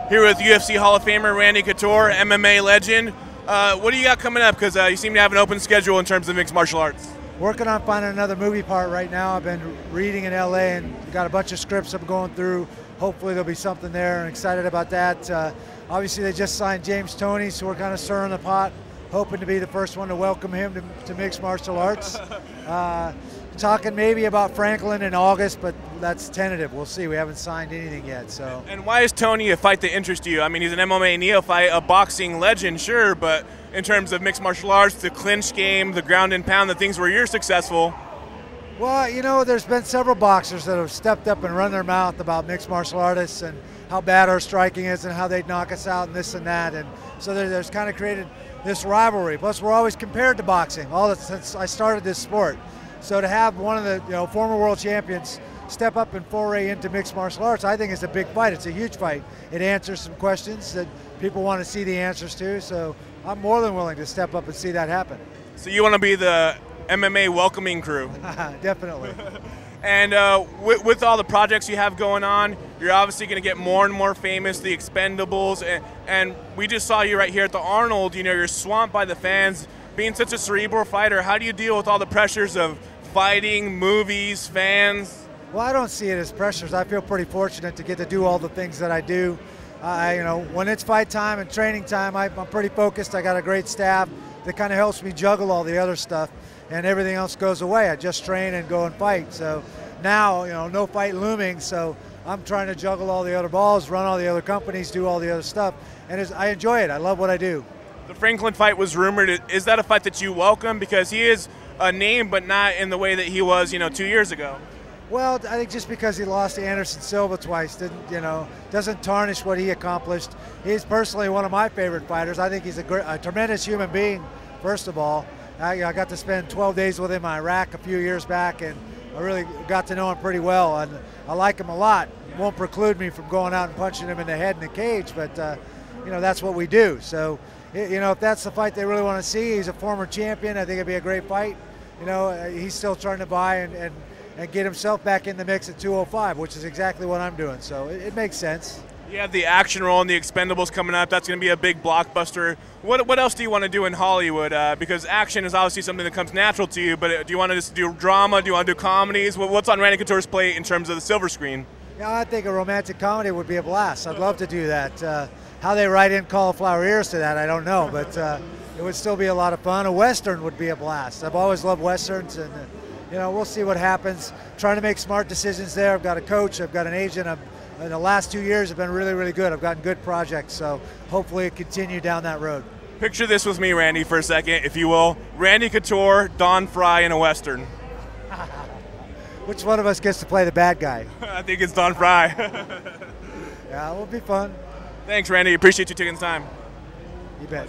Here with UFC Hall of Famer Randy Couture, MMA legend. What do you got coming up? Because you seem to have an open schedule in terms of mixed martial arts. Working on finding another movie part right now. I've been reading in LA and got a bunch of scripts I'm going through. Hopefully there'll be something there, and excited about that. Obviously they just signed James Toney, so we're kind of stirring the pot, hoping to be the first one to welcome him to mixed martial arts. Talking maybe about Franklin in August, but that's tentative. We'll see. We haven't signed anything yet. So. And why is Toney a fight that interests you? I mean, he's an MMA neophyte, a boxing legend, sure, but in terms of mixed martial arts, the clinch game, the ground and pound, the things where you're successful. Well, you know, there's been several boxers that have stepped up and run their mouth about mixed martial artists and how bad our striking is and how they'd knock us out and this and that. And so there's kind of created this rivalry. Plus, we're always compared to boxing, since I started this sport. So to have one of the former world champions step up and foray into mixed martial arts, I think is a big fight. It's a huge fight. It answers some questions that people want to see the answers to. So I'm more than willing to step up and see that happen. So you want to be the MMA welcoming crew? Definitely. And with all the projects you have going on, you're obviously going to get more and more famous, the Expendables, and we just saw you right here at the Arnold. You know, you're swamped by the fans. Being such a cerebral fighter, how do you deal with all the pressures of fighting, movies, fans? Well, I don't see it as pressures. I feel pretty fortunate to get to do all the things that I do. When it's fight time and training time, I'm pretty focused. I got a great staff that kind of helps me juggle all the other stuff, and everything else goes away. I just train and go and fight. So now, no fight looming, so I'm trying to juggle all the other balls, run all the other companies, do all the other stuff, and I enjoy it. I love what I do. The Franklin fight was rumored. Is that a fight that you welcome? Because he is a name, but not in the way that he was, 2 years ago. Well, I think just because he lost to Anderson Silva twice doesn't tarnish what he accomplished. He's personally one of my favorite fighters. I think he's a tremendous human being, first of all. I got to spend 12 days with him in Iraq a few years back, and I really got to know him pretty well, and I like him a lot. It won't preclude me from going out and punching him in the head in the cage, but that's what we do. So, if that's the fight they really want to see, he's a former champion. I think it'd be a great fight. He's still trying to buy and get himself back in the mix at 205, which is exactly what I'm doing. So it makes sense. You have the action role in the Expendables coming up. That's going to be a big blockbuster. What else do you want to do in Hollywood? Because action is obviously something that comes natural to you, but do you want to just do drama? Do you want to do comedies? What's on Randy Couture's plate in terms of the silver screen? Yeah, I think a romantic comedy would be a blast. I'd love to do that. How they write in cauliflower ears to that, I don't know, but it would still be a lot of fun. A Western would be a blast. I've always loved Westerns, and we'll see what happens. Trying to make smart decisions there. I've got a coach, I've got an agent. In the last 2 years have been really, really good. I've gotten good projects, so hopefully it continue down that road. Picture this with me, Randy, for a second, if you will. Randy Couture, Don Fry in a Western. Which one of us gets to play the bad guy? I think it's Don Fry. Yeah, it will be fun. Thanks, Randy. Appreciate you taking the time. You bet.